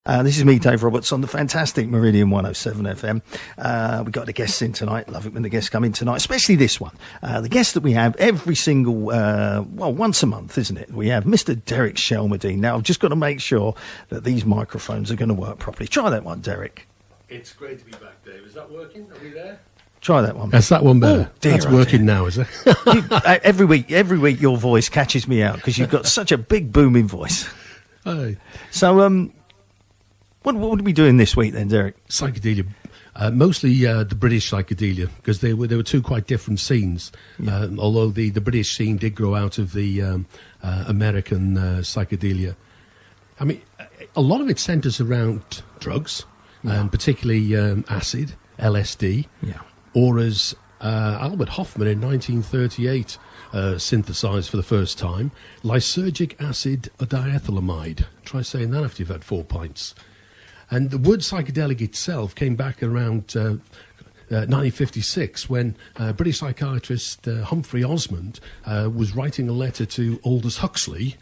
This is me, Dave Roberts, on the fantastic Meridian 107 FM. We've got the guests in tonight. Love it when the guests come in tonight, especially this one. The guest that we have every single, once a month, isn't it? We have Mr. Derek Shelmerdine. Now, I've just got to make sure that these microphones are going to work properly. Try that one, Derek. It's great to be back, Dave. Is that working? Are we there? Try that one. That's that one better. Oh, dear, that's working now, is it? Every week, your voice catches me out because you've got such a big, booming voice. Hey. So, what are we doing this week then, Derek? Psychedelia. Mostly the British psychedelia, because they were two quite different scenes. Yeah. Although the British scene did grow out of the American psychedelia. I mean, a lot of it centres around drugs, and particularly acid, LSD, or as Albert Hofmann in 1938 synthesised for the first time, lysergic acid diethylamide. Try saying that after you've had 4 pints. And the word psychedelic itself came back around 1956 when British psychiatrist Humphrey Osmond was writing a letter to Aldous Huxley.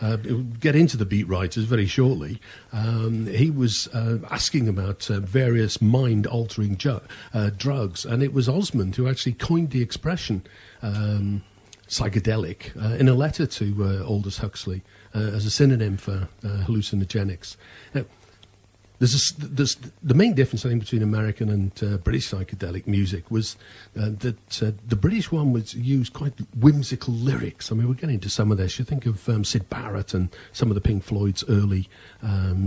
We'll get into the beat writers very shortly. He was asking about various mind-altering drugs, and it was Osmond who actually coined the expression psychedelic in a letter to Aldous Huxley as a synonym for hallucinogenics. Now, there's the main difference, I think, between American and British psychedelic music was that the British one was used quite whimsical lyrics. I mean, we're getting into some of this. You think of Syd Barrett and some of the Pink Floyd's early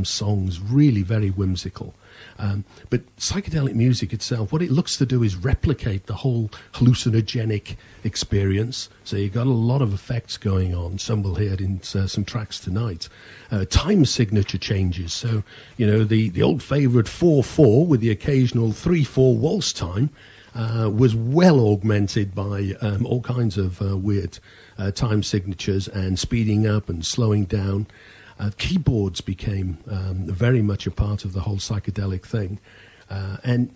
songs, really very whimsical. But psychedelic music itself, what it looks to do is replicate the whole hallucinogenic experience. So you've got a lot of effects going on. Some we'll hear in some tracks tonight. Time signature changes. So, you know, the old favourite 4/4 with the occasional 3/4 waltz time was well augmented by all kinds of weird time signatures and speeding up and slowing down. Keyboards became very much a part of the whole psychedelic thing. And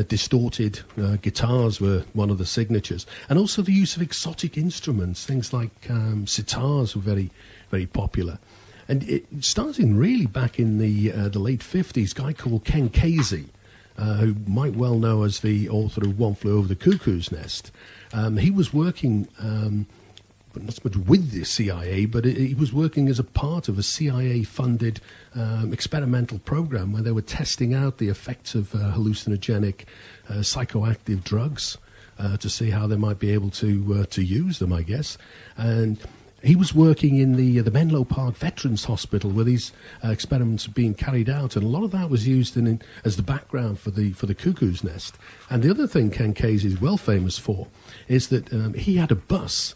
distorted guitars were one of the signatures. And also the use of exotic instruments, things like sitars were very, very popular. And it starting really back in the late 50s, a guy called Ken Kesey, who might well know as the author of One Flew Over the Cuckoo's Nest. He was working... but not so much with the CIA, but he was working as a part of a CIA-funded experimental program where they were testing out the effects of hallucinogenic psychoactive drugs to see how they might be able to use them, I guess. And he was working in the Menlo Park Veterans Hospital where these experiments were being carried out, and a lot of that was used as the background for the Cuckoo's Nest. And the other thing Ken Kesey is well famous for is that he had a bus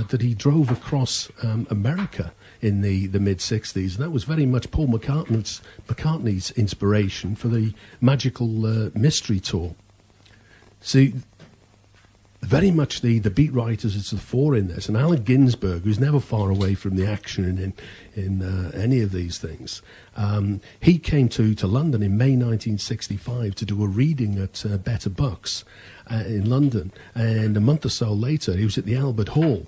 that he drove across America in the mid-60s. And that was very much Paul McCartney's inspiration for the Magical Mystery Tour. See, very much the beat writers is the fore in this. And Allen Ginsberg, who's never far away from the action in any of these things, he came to London in May 1965 to do a reading at Better Bucks in London. And a month or so later, he was at the Albert Hall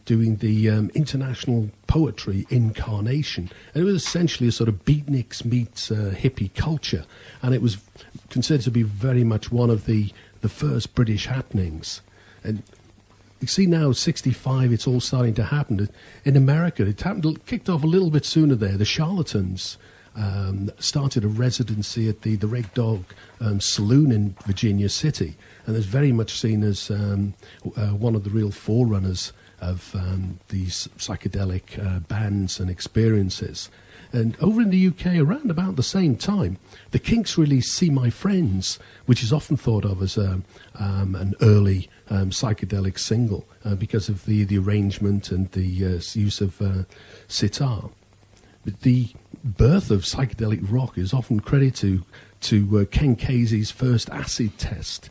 doing the International Poetry Incarnation. And it was essentially a sort of beatniks meets hippie culture. And it was considered to be very much one of the first British happenings. And you see now, 65, it's all starting to happen. In America, it kicked off a little bit sooner there. The Charlatans started a residency at the Red Dog Saloon in Virginia City. And it's very much seen as one of the real forerunners of these psychedelic bands and experiences. And over in the UK, around about the same time, the Kinks released See My Friends, which is often thought of as an early psychedelic single because of the arrangement and the use of sitar. But the birth of psychedelic rock is often credited to Ken Kesey's first acid test,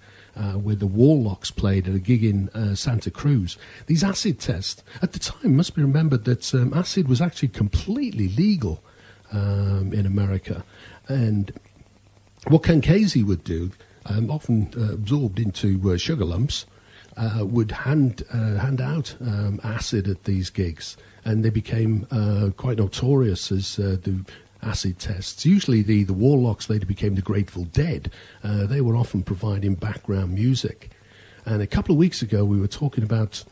where the Warlocks played at a gig in Santa Cruz. These acid tests, at the time, must be remembered that acid was actually completely legal in America. And what Ken Kesey would do, often absorbed into sugar lumps, would hand out acid at these gigs. And they became quite notorious as the acid tests. Usually the Warlocks later became the Grateful Dead. They were often providing background music. And a couple of weeks ago we were talking about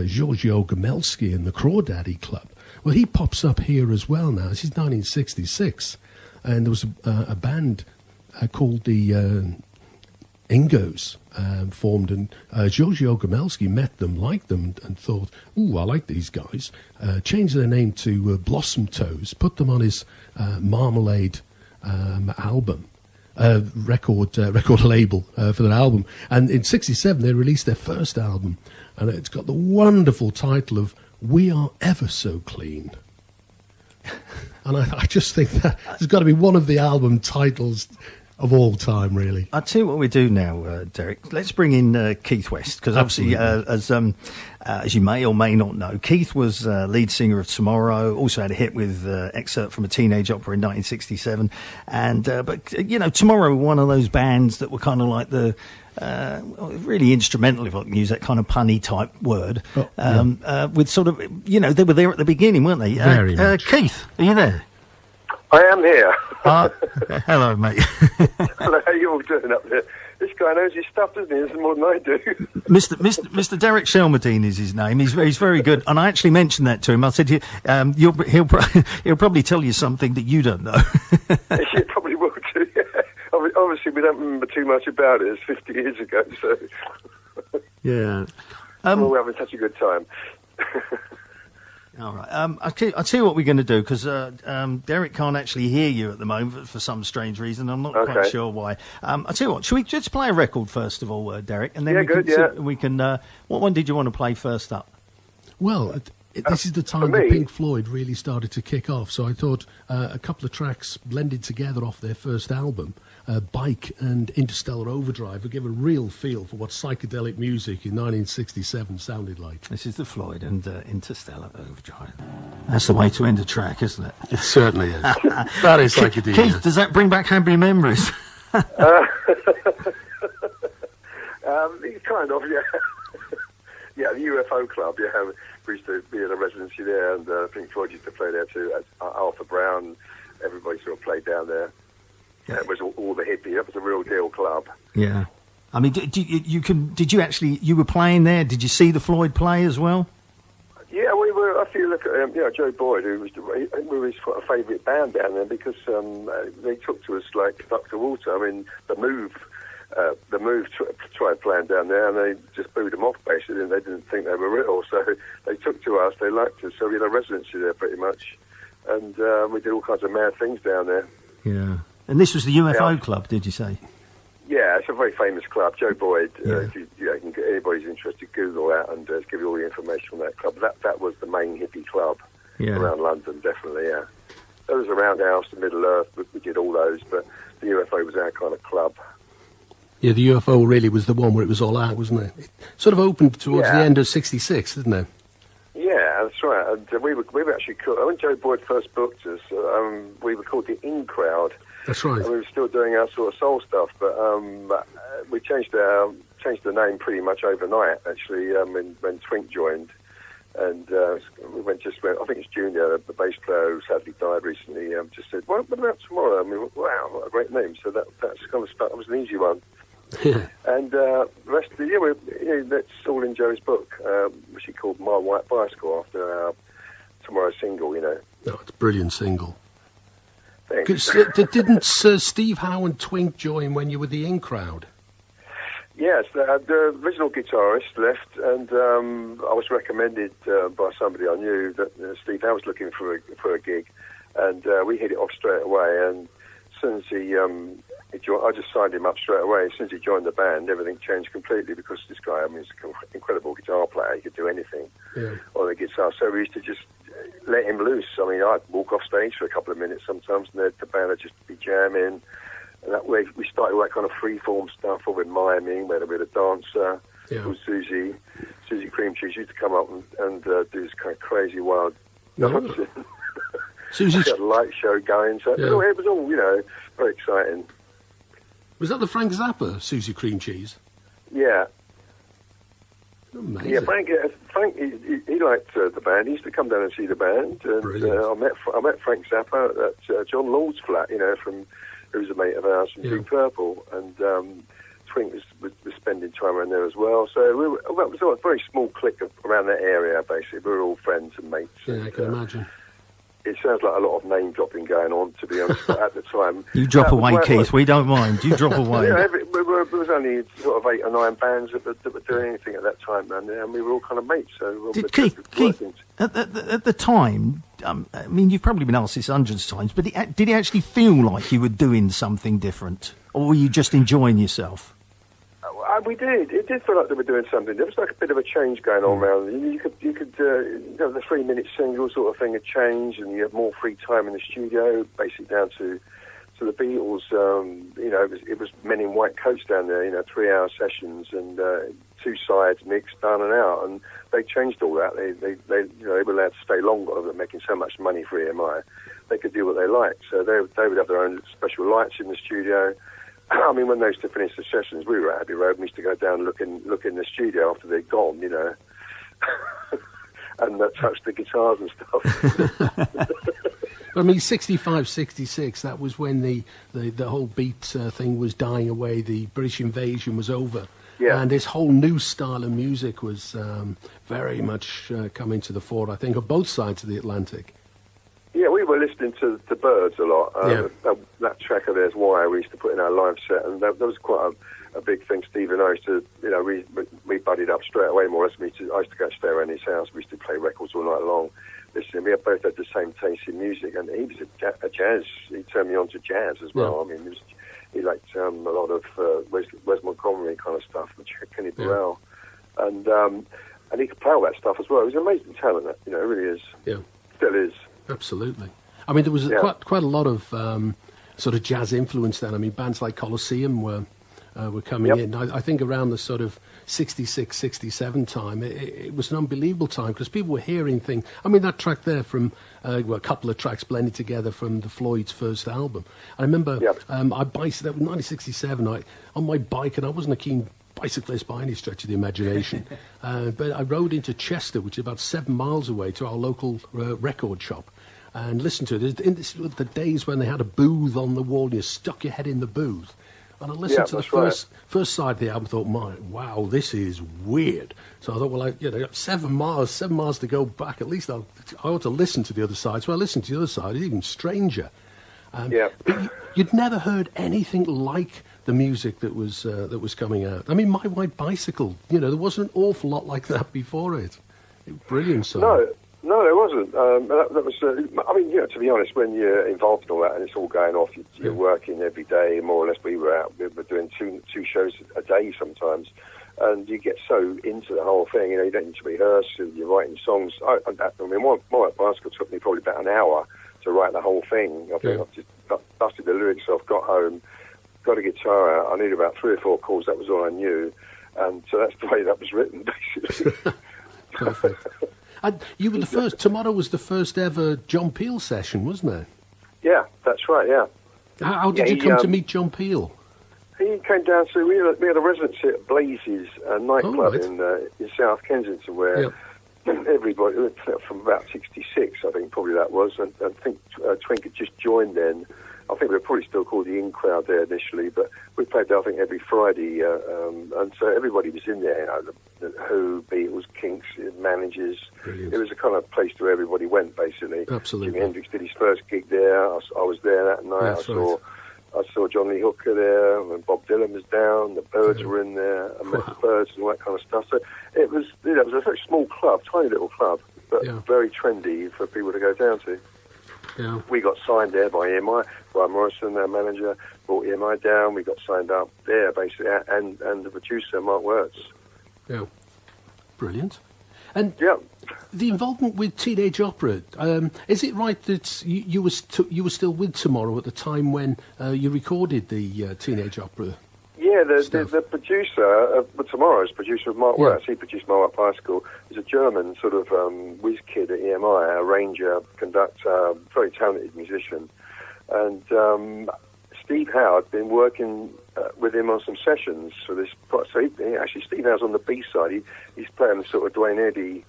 Giorgio Gomelsky and the Crawdaddy Club. Well, he pops up here as well now. This is 1966. And there was a band called the Ingos formed, and Giorgio Gomelsky met them, liked them, and thought, ooh, I like these guys. Changed their name to Blossom Toes, put them on his Marmalade album, record label for their album. And in 67, they released their first album, and it's got the wonderful title of We Are Ever So Clean. And I just think that has got to be one of the album titles of all time, really. I'll tell you what we do now, Derek. Let's bring in Keith West, because obviously, as you may or may not know, Keith was lead singer of Tomorrow, also had a hit with Excerpt from a Teenage Opera in 1967. And but, you know, Tomorrow were one of those bands that were kind of like the... really instrumental, if I can use that kind of punny type word, with sort of, you know, they were there at the beginning, weren't they? Very much. Keith, are you there? I am here. Hello, mate. Hello, how are you all doing up there? This guy knows his stuff, doesn't he? This is more than I do. Mr. Derek Shelmerdine is his name. He's very good, and I actually mentioned that to him. I said, he'll probably tell you something that you don't know. He probably will too. Yeah. Obviously, we don't remember too much about it. It's 50 years ago, so yeah. We're having such a good time. All right. I'll tell you what we're going to do, because Derek can't actually hear you at the moment for some strange reason. I'm not quite sure why. I'll tell you what. Should we just play a record first of all, Derek, and then we can. What one did you want to play first up? Well, this is the time that Pink Floyd really started to kick off. So I thought a couple of tracks blended together off their first album, Bike and Interstellar Overdrive, would give a real feel for what psychedelic music in 1967 sounded like. This is the Floyd and Interstellar Overdrive. That's the way to end a track, isn't it? It certainly is. That is psychedelia. Keith, does that bring back happy memories? Kind of, yeah. Yeah, the UFO Club, yeah. We used to be in a residency there, and Pink Floyd used to play there too. Arthur Brown, everybody sort of played down there. Yeah. It was all the hippie. That was a real deal club. Yeah. I mean, did you were playing there? Did you see the Floyd play as well? Yeah, we were. If you look at Joe Boyd, who was we were his favourite band down there, because they took to us like duck to water. I mean, the Move tried playing down there, and they just booed them off basically, and they didn't think they were real. So they took to us. They liked us. So we had a residency there pretty much, and we did all kinds of mad things down there. Yeah. And this was the UFO Club, did you say? Yeah, it's a very famous club. Joe Boyd, if you can get anybody's interested, Google that and give you all the information on that club. That was the main hippie club around London, definitely, yeah. There was around House, the Middle Earth, we did all those, but the UFO was our kind of club. Yeah, the UFO really was the one where it was all out, wasn't it? It sort of opened towards the end of 66, didn't it? Yeah, that's right. And we were actually called, when Joe Boyd first booked us, we were called the In Crowd. That's right. And we were still doing our sort of soul stuff, but we changed the name pretty much overnight, actually, when Twink joined. And we went, I think it's Junior, the bass player who sadly died recently, just said, what about Tomorrow? I mean, wow, what a great name. So that's kind of stuck. That was an easy one. And the rest of the year, that's all in Joe's book, which he called My White Bicycle, after our Tomorrow single, Oh, it's a brilliant single. Thanks. Didn't Steve Howe and Twink join when you were the In Crowd? Yes, the original guitarist left, and I was recommended by somebody I knew that Steve Howe was looking for a gig, and we hit it off straight away. And as soon as he joined, I just signed him up straight away. As soon as he joined the band, everything changed completely, because this guy, I mean, he's an incredible guitar player. He could do anything on the guitar. So we used to just let him loose. I mean, I'd walk off stage for a couple of minutes sometimes, and the band would just be jamming. And that way, we started with that kind of free-form stuff over in Miami, where we had a dancer called Susie Cream Cheese, used to come up and do this kind of crazy wild dancing. Susie's had a light show going, so it was all, very exciting. Was that the Frank Zappa Susie Cream Cheese? Yeah. Amazing. Yeah, Frank Frank, he liked the band. He used to come down and see the band. And I met Frank Zappa at John Lord's flat, who was a mate of ours from Deep Purple. And Twink was spending time around there as well. So it was a very small clique around that area, basically. We were all friends and mates. Yeah, I can imagine. It sounds like a lot of name dropping going on, to be honest. But at the time, you drop away, Keith. We don't mind. You drop away. There was only sort of 8 or 9 bands that were doing anything at that time, and we were all kind of mates. So Keith, at the time, I mean, you've probably been asked this hundreds of times, but did it actually feel like you were doing something different, or were you just enjoying yourself? We did. It did feel like they were doing something. There was like a bit of a change going on around. You could the 3-minute single sort of thing had changed, and you had more free time in the studio, basically down to the Beatles. It was men in white coats down there. 3-hour sessions and 2 sides mixed, down and out, and they changed all that. They were allowed to stay longer. They were making so much money for EMI, they could do what they liked. So they would have their own special lights in the studio. I mean, when they used to finish the sessions, we were at Abbey Road. We used to go down and look in the studio after they'd gone, and touch the guitars and stuff. I mean, 65, 66, that was when the whole beat thing was dying away. The British invasion was over. Yeah. And this whole new style of music was very much coming to the fore, I think, on both sides of the Atlantic. Yeah, we were listening to the Birds a lot. That track of theirs, Wire, we used to put in our live set, and that was quite a big thing. Steve and I used to, we buddied up straight away more or less. I used to go stay around his house. We used to play records all night long. Listen, we both had the same taste in music, and he was a jazz. He turned me on to jazz as well. Yeah. I mean, he liked a lot of Wes Montgomery kind of stuff, Kenny Burrell, and he could play all that stuff as well. He was an amazing talent. It really is. Yeah, still is. Absolutely. I mean, there was quite a lot of sort of jazz influence then. I mean, bands like Colosseum were coming in. I think around the sort of 66, 67 time, it was an unbelievable time because people were hearing things. I mean, that track there from, a couple of tracks blended together from the Floyd's first album. I remember I bicycled, that was 1967, on my bike, and I wasn't a keen bicyclist by any stretch of the imagination, but I rode into Chester, which is about 7 miles away, to our local record shop, and listened to it. In the days when they had a booth on the wall, and you stuck your head in the booth. And I listened to the first side of the album, thought, wow, this is weird. So I thought, well, 7 miles to go back. At least I ought to listen to the other side. So I listened to the other side. It's even stranger. But you'd never heard anything like the music that was coming out. I mean, My White Bicycle, there wasn't an awful lot like that before it. Brilliant song. No, there wasn't. That was. I mean, to be honest, when you're involved in all that and it's all going off, you're working every day. More or less, we were doing two shows a day sometimes, and you get so into the whole thing. You don't need to rehearse. You're writing songs. I mean, My White Bicycle took me probably about an hour to write the whole thing. I think I've just dusted the lyrics off, got home, got a guitar out. I needed about 3 or 4 chords. That was all I knew, and so that's the way that was written, basically. Perfect. And you were the first. Tomorrow was the first ever John Peel session, wasn't it? Yeah, that's right. Yeah. How did you come to meet John Peel? He came down to. We had a residency at Blazes, a nightclub in South Kensington, where everybody from about '66, I think probably that was. And I think Twink had just joined then. I think we were probably still called the In Crowd there initially, but we played there, I think, every Friday, and so everybody was in there, the Who, Beatles, Kinks, managers. Brilliant. It was a kind of place where everybody went, basically. Absolutely. Jimi Hendrix did his first gig there. I was there that night. I saw John Lee Hooker there, and Bob Dylan was down, the Birds were in there, and met the Birds and all that kind of stuff. So it was, it was a very small club, tiny little club, but very trendy for people to go down to. Yeah. We got signed there by EMI. Brian Morrison, their manager, brought EMI down. We got signed up there, basically, and the producer, Mark Wirtz. Yeah. Brilliant. And the involvement with Teenage Opera, is it right that you were still with Tomorrow at the time when you recorded the Teenage Opera? Yeah, the producer of Tomorrow's producer of Mark Wirtz. He produced My White Bicycle. He's a German sort of whiz kid at EMI, arranger, conductor, very talented musician. And Steve Howe had been working with him on some sessions for this. So actually, Steve Howe's on the B-side. He's playing the sort of Dwayne Eddy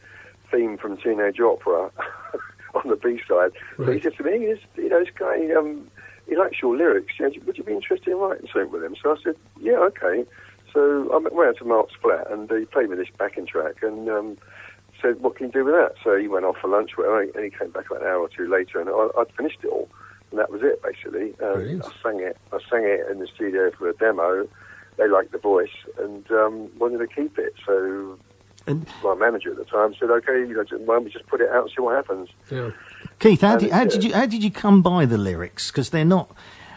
theme from Teenage Opera on the B-side. Right. So he said to me, this guy, he likes your lyrics. Would you be interested in writing something with him? So I said, yeah, okay. So I went out to Mark's flat, and he played me this backing track, and said, what can you do with that? So he went off for lunch, and he came back about an hour or two later, and I'd finished it all. And that was it, basically. I sang it in the studio for a demo. They liked the voice and wanted to keep it. So my manager at the time said, okay, why don't we just put it out and see what happens? Yeah. Keith, how did you come by the lyrics? Because they're not...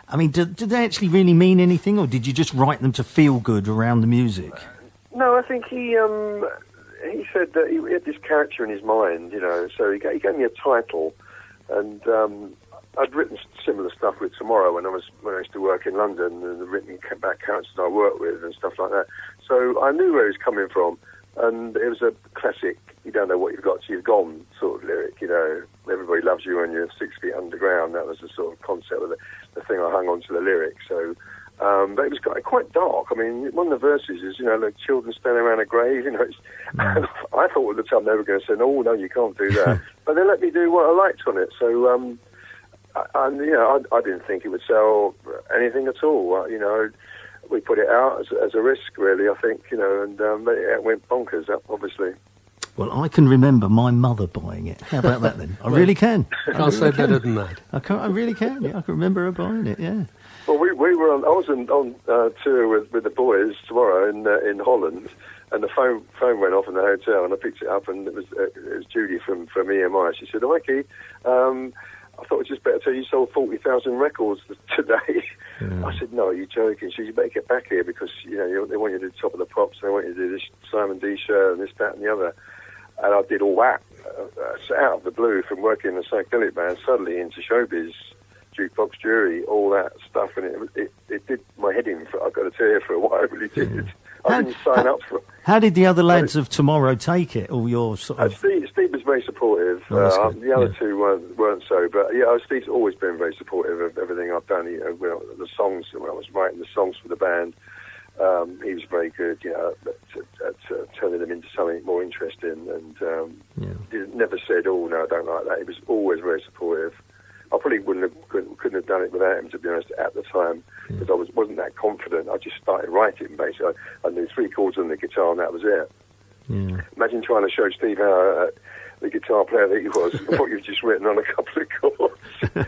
I mean, did they actually really mean anything, or did you just write them to feel good around the music? No, I think he said that he had this character in his mind, so he gave me a title, and I'd written similar stuff with Tomorrow when I used to work in London, and written about characters I worked with and stuff like that. So I knew where he was coming from, and it was a classic, you don't know what you've got till you've gone sort of lyric, everybody loves you when you're 6 feet underground. That was the sort of concept of the thing I hung on to the lyrics. So, but it was quite dark. I mean, one of the verses is, like children standing around a grave, I thought at the time they were going to say, no, you can't do that. But they let me do what I liked on it. So, I didn't think it would sell anything at all. We put it out as a risk, really, I think, and it went bonkers, obviously. Well, I can remember my mother buying it. How about that, then? I really can. Can't say better than that. I really can, yeah. I can remember her buying it, yeah. Well, we were on. I was on tour with the boys tomorrow in Holland, and the phone went off in the hotel, and I picked it up, and it was Judy from EMI. She said, "Oh, Keith, I thought it was just better tell you sold 40,000 records today." Yeah. I said, "No, you're joking." She said, "You better get back here because they want you to do Top of the Pops, they want you to do this Simon D show and this, that, and the other." And I did all that out of the blue from working in a psychedelic band, suddenly into showbiz, jukebox jury, all that stuff, and it did my head in. I've got to tell you, for a while, it really did. Yeah. I didn't sign up for it. How did the other lads of Tomorrow take it? All your sort of... Steve was very supportive. The other two weren't so, but Steve's always been very supportive of everything I've done. The songs, when I was writing the songs for the band, he was very good, at turning them into something more interesting, and he never said, "Oh no, I don't like that." He was always very supportive. I probably couldn't have done it without him, to be honest, at the time, because I wasn't that confident. I just started writing, basically. I knew 3 chords on the guitar, and that was it. Yeah. Imagine trying to show Steve Howe, the guitar player that he was, what you've just written on a couple of chords.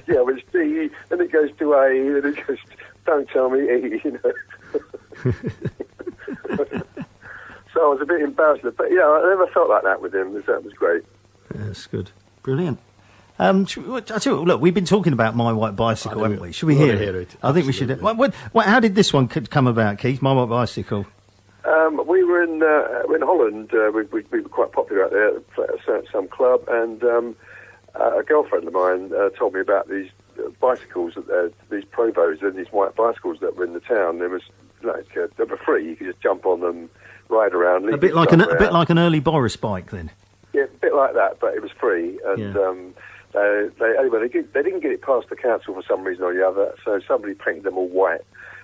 Yeah, well, it's D, then it goes to A, then it goes to, don't tell me E, So I was a bit embarrassed, but I never felt like that with him. That was great. Yeah, that's good. Brilliant. I tell you, look, we've been talking about My White Bicycle, haven't we? Should we hear it? I think we should. How did this one come about, Keith? My White Bicycle. We were in Holland. We were quite popular out there at some club, and a girlfriend of mine told me about these bicycles, these Provos, and these white bicycles that were in the town. They were free. You could just jump on them, ride around. A bit like an early Boris bike, then. Yeah, a bit like that, but it was free, and. They didn't get it past the council for some reason or the other, so somebody painted them all white.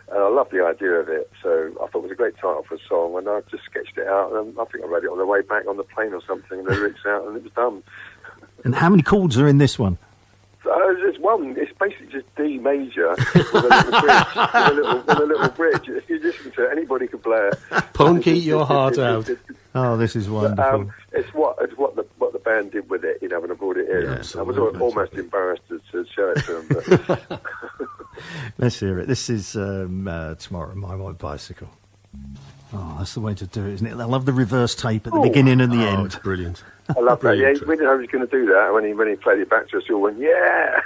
And I loved the idea of it, so I thought it was a great title for a song, and I just sketched it out, and I think I read it on the way back on the plane or something, the lyrics out, and it was done. And how many chords are in this one? There's one. It's basically just D major with a little bridge. If you listen to it, anybody could play it. Punk, eat your heart out. Oh, this is wonderful. It's what the band did with it, when I brought it in. Yeah, I was almost embarrassed to show it to them. But. Let's hear it. This is Tomorrow, My White Bicycle. Oh, that's the way to do it, isn't it? I love the reverse tape at the beginning and the end. It's brilliant. I love that. Yeah, we didn't know he was going to do that. When he played it back to us, we all went, yeah!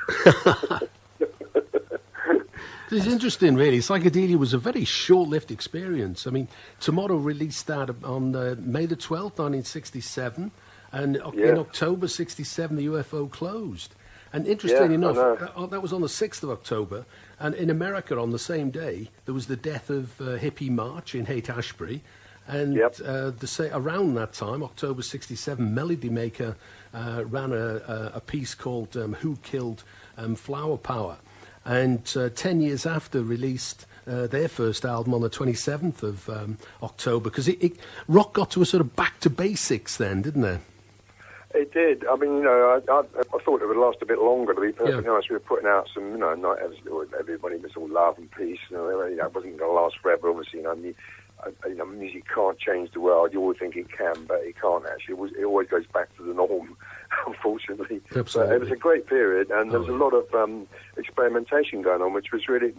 It's interesting, really. Psychedelia was a very short-lived experience. I mean, Tomorrow released that on May the 12th, 1967, and in October 67, the UFO closed. And interestingly enough, that was on the 6th of October, and in America on the same day, there was the death of Hippie March in Haight-Ashbury, and around that time, October 67, Melody Maker ran a piece called Who Killed Flower Power? and 10 years after released their first album on the 27th of October, because rock got to a sort of back to basics then, didn't it? It did. I mean, I thought it would last a bit longer, to be perfectly honest. We were putting out some, not everybody was all love and peace. It wasn't going to last forever, obviously. Music can't change the world. You always think it can, but it can't actually. It always goes back to the norm, unfortunately. Absolutely. But it was a great period, and there was a lot of experimentation going on, which was really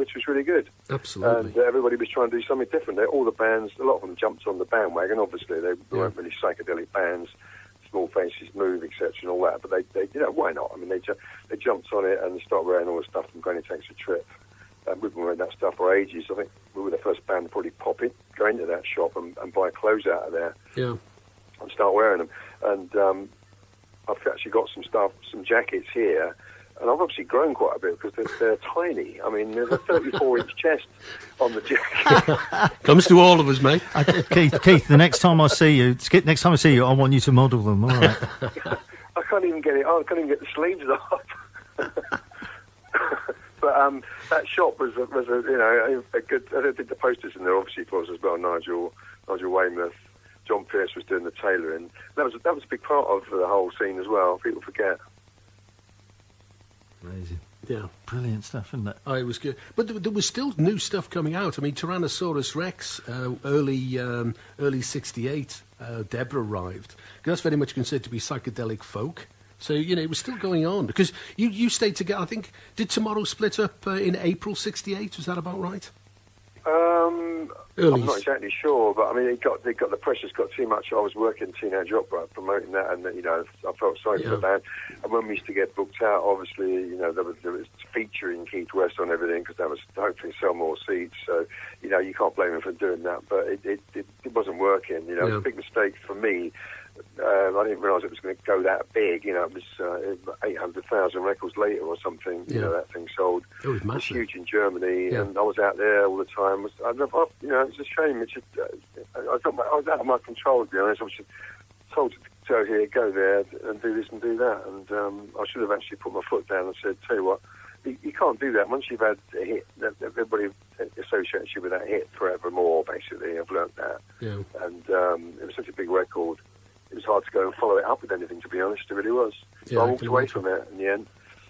good. Absolutely. And everybody was trying to do something different. All the bands, a lot of them jumped on the bandwagon. Obviously, they weren't really psychedelic bands. Small Faces Move, etc., and all that. But they why not? I mean, they jumped on it and started wearing all the stuff from Granny Takes a Trip. We've been wearing that stuff for ages. I think we were the first band to probably go into that shop and buy clothes out of there. Yeah. And start wearing them. And I've actually got some jackets here. And I've obviously grown quite a bit because they're tiny. I mean, there's a 34-inch chest on the jacket. Comes to all of us, mate. Keith, the next time I see you, I want you to model them. All right. I can't even get it. I can't even get the sleeves off. But that shop was a good. I did the posters in there, obviously, for us as well. Nigel Weymouth, John Pierce was doing the tailoring. That was a big part of the whole scene as well. People forget. Amazing. Yeah. Brilliant stuff, isn't it? Oh, it was good. But there was still new stuff coming out. I mean, Tyrannosaurus Rex, early 68, Deborah arrived. That's very much considered to be psychedelic folk. So, it was still going on. Because you stayed together, I think, did Tomorrow split up in April 68? Was that about right? I'm not exactly sure, but I mean, the pressures got too much. I was working Teenage Opera, promoting that, and I felt sorry for the band. And when we used to get booked out, obviously, there was featuring Keith West on everything because that was hopefully sell more seats. So, you can't blame him for doing that, but it wasn't working. It was a big mistake for me. I didn't realise it was going to go that big. It was 800,000 records later or something. That thing sold. It was massive. It was huge in Germany, and I was out there all the time. It was a shame. It's just, I was out of my control, to be honest. I was just told to go here, go there, and do this and do that. And I should have actually put my foot down and said, tell you what, you can't do that. Once you've had a hit, everybody associates you with that hit forevermore, basically. I've learnt that. Yeah. And it was such a big record. It was hard to go and follow it up with anything, to be honest. It really was. Yeah, so I walked away from it in the end.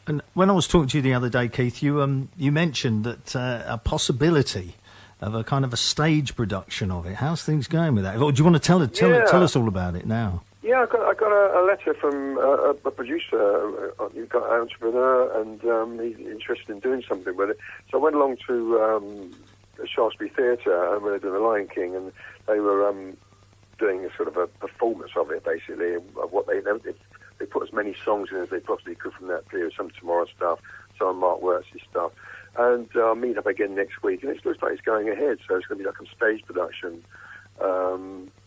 And when I was talking to you the other day, Keith, you mentioned that a possibility of a kind of a stage production of it. How's things going with that? Or do you want to tell us all about it now? Yeah, I got a letter from a producer. You've got an entrepreneur, and he's interested in doing something with it. So I went along to the Shaftesbury Theatre, and we were doing The Lion King, and they were doing a sort of a performance of it, basically, of what they put as many songs in as they possibly could from that period, some Tomorrow stuff, some Mark Wertz's stuff. And I'll meet up again next week, and it looks like it's going ahead, so it's going to be like a stage production,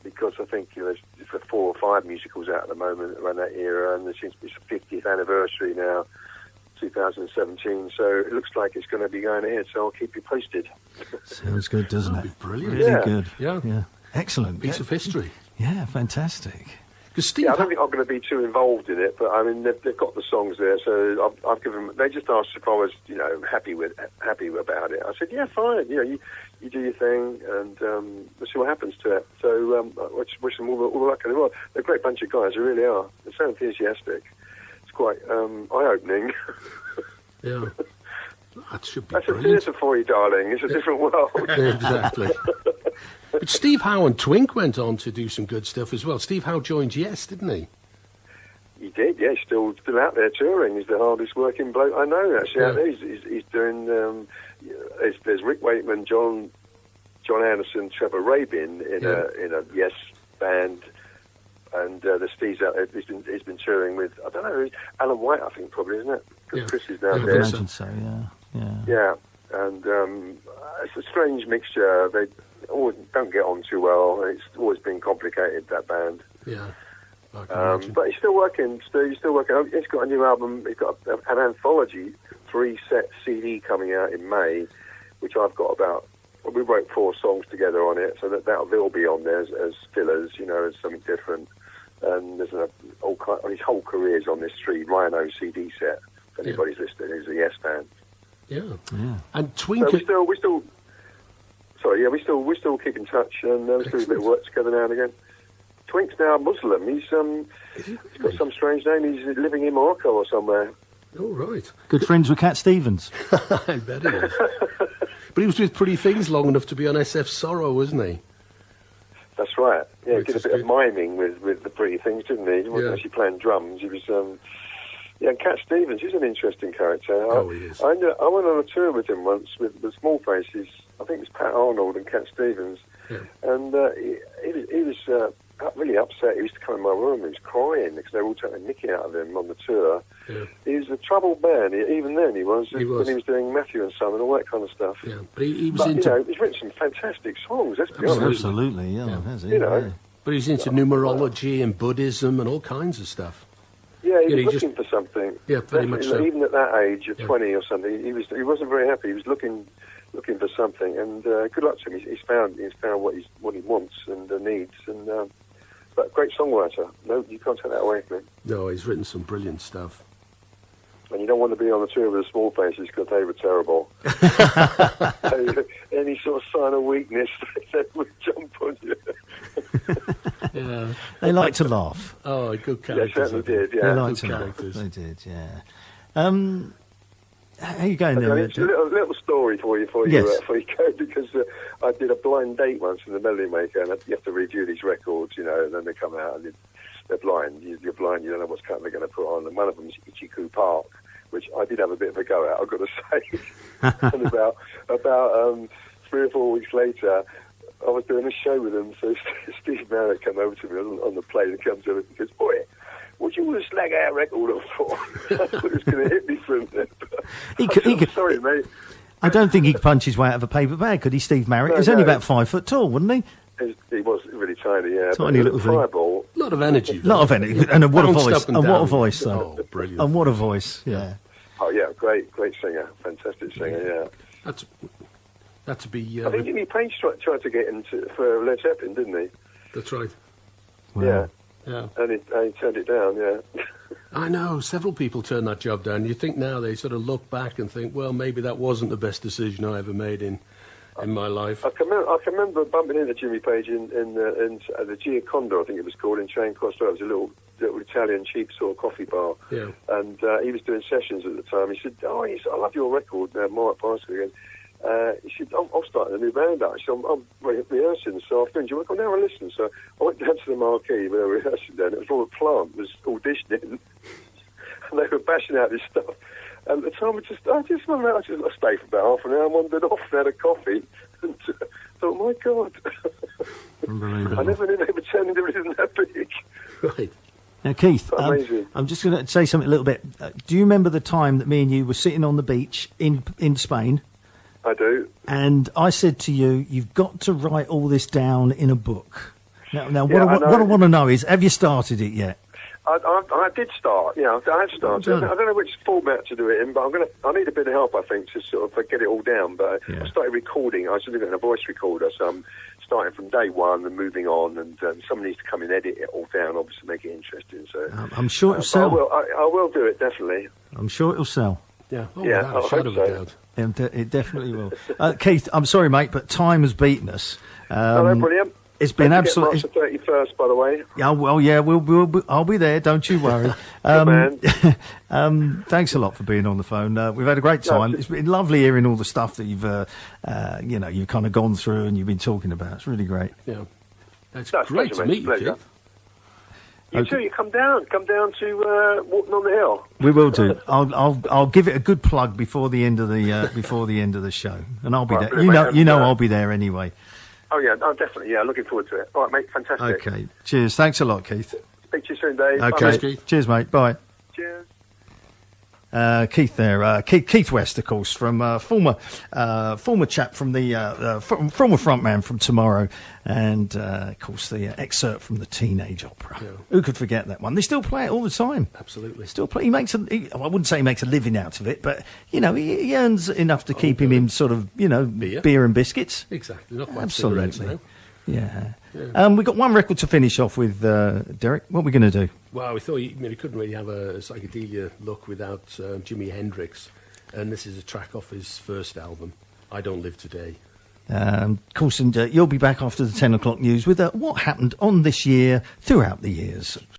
because I think there's 4 or 5 musicals out at the moment around that era, and there seems to be some 50th anniversary now, 2017, so it looks like it's going to be going ahead, so I'll keep you posted. Sounds good, doesn't it? That'd be brilliant. Really good. Yeah. Excellent. Piece of history. Yeah, fantastic. Steve, I don't think I'm going to be too involved in it, but I mean they've got the songs there, so I've given them. They just asked if I was, happy about it. I said, yeah, fine. You do your thing, and we'll see what happens to it. So I wish them all the luck in the world. They're a great bunch of guys. They really are. They're so enthusiastic. It's quite eye-opening. Yeah. That should be That's brilliant. a theatre for you, darling. It's a different world. Exactly. But Steve Howe and Twink went on to do some good stuff as well. Steve Howe joined Yes, didn't he? He did, yeah. He's still out there touring. He's the hardest working bloke I know, actually, out there. He's doing... there's Rick Wakeman, John Anderson, Trevor Rabin in a Yes band, and the Steve's out there. He's been touring with, I don't know, Alan White, I think, probably, isn't it? Because Chris is down I there. imagine so, yeah. Yeah, and it's a strange mixture. They always don't get on too well. It's always been complicated, that band. Yeah. But he's still working. He's still working. He's got a new album. He's got an anthology 3-set CD coming out in May, which I've got about. We wrote 4 songs together on it, so they'll be on there as fillers, as something different. And there's his whole career's on this 3 Rhino CD set. If anybody's listening, who's a Yes fan. Yeah. Yeah. And Twink... So we still keep in touch, and we still do a bit of work together now and again. Twink's now Muslim. He's got some strange name. He's living in Morocco or somewhere. Oh, right. Good friends with Cat Stevens. I bet he is. But he was with Pretty Things long enough to be on SF Sorrow, wasn't he? That's right. Yeah, he Which did a is bit good. of miming with the Pretty Things, didn't he? He wasn't actually playing drums. He was... and Cat Stevens, he's an interesting character. Oh, he is. I went on a tour with him once with the Small Faces. I think it was Pat Arnold and Cat Stevens. Yeah. And he was really upset. He used to come in my room. He was crying because they were all taking a mickey out of him on the tour. Yeah. He was a troubled man. Even then, he was. He was. When he was doing Matthew and Son and all that kind of stuff. Yeah, but he was But, into... he's written some fantastic songs, let's be honest. Absolutely, yeah. Has he? You know. Yeah. But he's into numerology and Buddhism and all kinds of stuff. Yeah, he Yeah, was he looking for something. Yeah, very much so. Even at that age, at 20 or something, he wasn't very happy. He was looking for something, and good luck to him. He's found what he wants and needs, and but great songwriter. No, you can't take that away from him. No, he's written some brilliant stuff. And you don't want to be on the tour with the Small Faces because they were terrible. Any sort of sign of weakness, they would jump on you. Yeah. They like to laugh. Oh, good Yeah, characters. certainly I think. did. They Yeah. like good to laugh. characters. They did, yeah. How you going there, Okay, Richard? a little story for you Yes. before you go, because I did a blind date once in the Melody Maker, and you have to review these records, and then they come out and they're blind. You're blind, you don't know what cut they're going to put on, and one of them is Ichiku Park, which I did have a bit of a go at, I've got to say. And about 3 or 4 weeks later, I was doing a show with them, so Steve Marriott came over to me on the plane and comes over and goes, "Boy, what do you want to slag our record up for?" I thought it was going to hit me from there. He could- Sorry, mate. I don't think he could punch his way out of a paper bag, could he, Steve Marriott? No, He's only no. about 5 foot tall, wasn't he? He was really tiny, yeah. Tiny but little thing. Fireball. A lot of energy. A lot of energy, and what a Bounced voice! up and And what a down. voice, though! Oh, brilliant. And what a voice! Yeah. Oh, yeah, great singer. Fantastic singer, yeah. That's to be... I think Jimmy Page tried to get him for Led Zeppelin, didn't he? That's right. Wow. Yeah. Yeah. And he turned it down, yeah. I know, several people turn that job down. You think now they sort of look back and think, well, maybe that wasn't the best decision I ever made in my life. I can remember bumping into Jimmy Page in the Giacondo, I think it was called, in Charing Cross Road. It was a little Italian cheap sort of coffee bar. Yeah. And he was doing sessions at the time. He said, I love your record, Mark Parsley again. He said, I'm starting a new band actually. I'm rehearsing this afternoon. Do you want to come down and listen? So I went down to the marquee where they were rehearsing down. It was Robert Plant was auditioning. And they were bashing out this stuff. And at the time, I stayed for about half an hour and wandered off and had a coffee. And thought, my God. Unbelievable. I never knew they were turning everything that big. Right. Now, Keith, Amazing. I'm just going to say something a little bit. Do you remember the time that me and you were sitting on the beach in Spain? I do. And I said to you, you've got to write all this down in a book. Now Yeah, what I want to know is, have you started it yet? I did start. Yeah, I have started. I don't know which format to do it in, but I need a bit of help, I think, to sort of get it all down. But Yeah. I started recording. I was looking at a voice recorder, so I'm starting from day one and moving on. And someone needs to come and edit it all down, obviously, make it interesting. So I'm sure it'll but sell. I will do it definitely. I'm sure it'll sell. Yeah. Oh, Yeah, without a I shadow hope of a so. doubt. It definitely will. Keith, I'm sorry, mate, but time has beaten us. No, brilliant. It's been Don't forget absolutely. March the 31st, by the way. Yeah, well, yeah, I'll be there. Don't you worry. man. Thanks a lot for being on the phone. We've had a great time. It's been lovely hearing all the stuff that you've kind of gone through and you've been talking about. It's really great. Yeah. That's No, it's great pleasure, to mate. meet you, Pleasure. Keith. You too. You come down to Walking on the Hill. We will do. I'll give it a good plug before the end of the show, and I'll be Right, there. brilliant, You know mate. I'll be there anyway. Oh yeah, definitely. Yeah, looking forward to it. All right, mate. Fantastic. Okay. Cheers. Thanks a lot, Keith. Speak to you soon, Dave. Bye, Okay. mate. Keith. Cheers, mate. Bye. Cheers. Keith there, Keith West, of course, from former chap from the former frontman from Tomorrow, and of course the excerpt from the Teenage Opera. Yeah. Who could forget that one? They still play it all the time. Absolutely. Still play. I wouldn't say he makes a living out of it, but he earns enough to keep him in sort of beer and biscuits. Exactly. Not quite cigarettes Absolutely. now. Yeah. Yeah. We've got one record to finish off with, Derek. What are we going to do? Well, we thought you couldn't really have a psychedelia look without Jimi Hendrix. and this is a track off his first album, I Don't Live Today. Of course, and you'll be back after the 10 o'clock news with what happened on this year throughout the years.